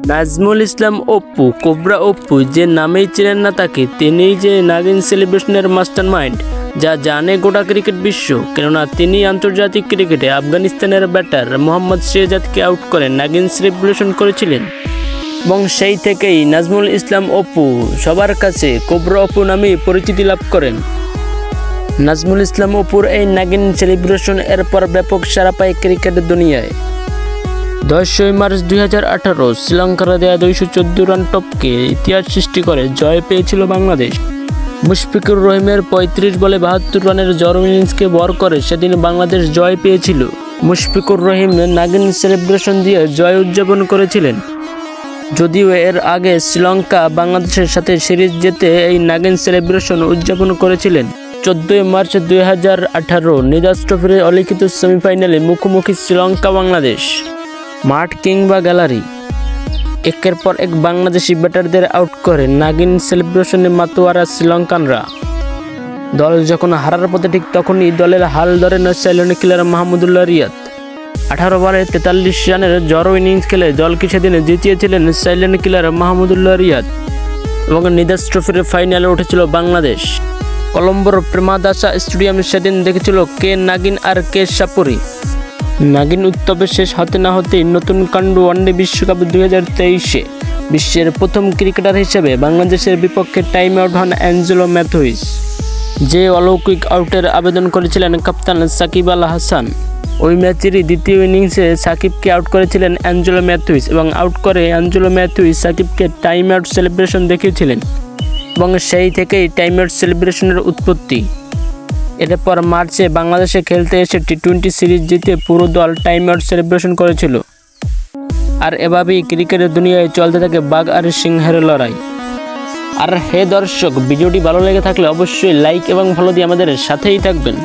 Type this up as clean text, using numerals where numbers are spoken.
Nazmul Islam Apu, cobra Apu যে নামেই চেনেন না তাকে, তিনিই যে নাগিন সেলিব্রেশনের মাস্টারমাইন্ড, যা জানে গোটা ক্রিকেট বিশ্ব। কেননা তিনি আন্তর্জাতিক ক্রিকেটে আফগানিস্তানের ব্যাটার মোহাম্মদ শেহজাদকে আউট করে নাগিন সেলিব্রেশন করেছিলেন এবং সেই থেকেই নাজমুল ইসলাম অপু সবার কাছে কোবরা অপু নামেই পরিচিতি লাভ করেন। নাজমুল ইসলাম অপুর এই নাগিন সেলিব্রেশন এরপর ব্যাপক সাড়া পায় ক্রিকেট দুনিয়ায়। 10 মার্চ 2018 শ্রীলঙ্কার দেয়া 214 রান টপকে ইতিহাস সৃষ্টি করে জয় পেয়েছিল বাংলাদেশ। মুশফিকুর রহিমের 35 বলে 72 রানের জড়ো ইনিংসকে ভর করে সেদিন বাংলাদেশ জয় পেয়েছিল। মুশফিকুর রহিম নাগিন সেলিব্রেশন দিয়ে জয় উদযাপন করেছিলেন। যদিও এর আগে শ্রীলঙ্কা বাংলাদেশের সাথে সিরিজ জিতে এই নাগিন সেলিব্রেশন উদযাপন করেছিলেন। 14 মার্চ 2018 নিদাস ট্রফির অলিখিত সেমিফাইনালে মুখোমুখি শ্রীলঙ্কা বাংলাদেশ। মাঠ কিংবা গ্যালারি, একের পর এক বাংলাদেশি ব্যাটারদের আউট করে নাগিন সেলিব্রেশনে মাতোয়ারা শ্রীলঙ্কানরা। দল যখন হারার পথে ঠিক তখনই দলের হাল ধরেন সাইলেন্ট কিলার মাহমুদুল্লাহ রিয়াদ। 18 বলে 43 রানের জড়ো ইনিংস খেলে দলকে সেদিন জিতিয়েছিলেন সাইলেন্ট কিলার মাহমুদুল্লাহ রিয়াদ এবং নিদাস ট্রফির ফাইনালে উঠেছিল বাংলাদেশ। কলম্বোর প্রেমাদাসা স্টেডিয়াম সেদিন দেখেছিল কে নাগিন আর কে সাপুরি। নাগিন উৎসবে শেষ হতে না হতেই নতুন কাণ্ড ওয়ানডে বিশ্বকাপ 2023-এ বিশ্বের প্রথম ক্রিকেটার হিসেবে বাংলাদেশের বিপক্ষে টাইম আউট হন অ্যাঞ্জেলো ম্যাথুইস, যে অলৌকিক আউটের আবেদন করেছিলেন কাপ্তান সাকিব আল হাসান। ওই ম্যাচেরই দ্বিতীয় ইনিংসে সাকিবকে আউট করেছিলেন অ্যাঞ্জেলো ম্যাথুইস এবং আউট করে অ্যাঞ্জেলো ম্যাথুইস সাকিবকে টাইম আউট সেলিব্রেশন দেখিয়েছিলেন এবং সেই থেকেই টাইম আউট সেলিব্রেশনের উৎপত্তি। এরপর মার্চে বাংলাদেশে খেলতে এসে টি-20 সিরিজ জিতে পুরো দল টাইম আউট সেলিব্রেশন করেছিল। আর এভাবেই ক্রিকেটের দুনিয়ায় চলতে থাকে বাঘ আর সিংহের লড়াই। আর হে দর্শক, ভিডিওটি ভালো লেগে থাকলে অবশ্যই লাইক এবং ফলো দিয়ে আমাদের সাথেই থাকবেন।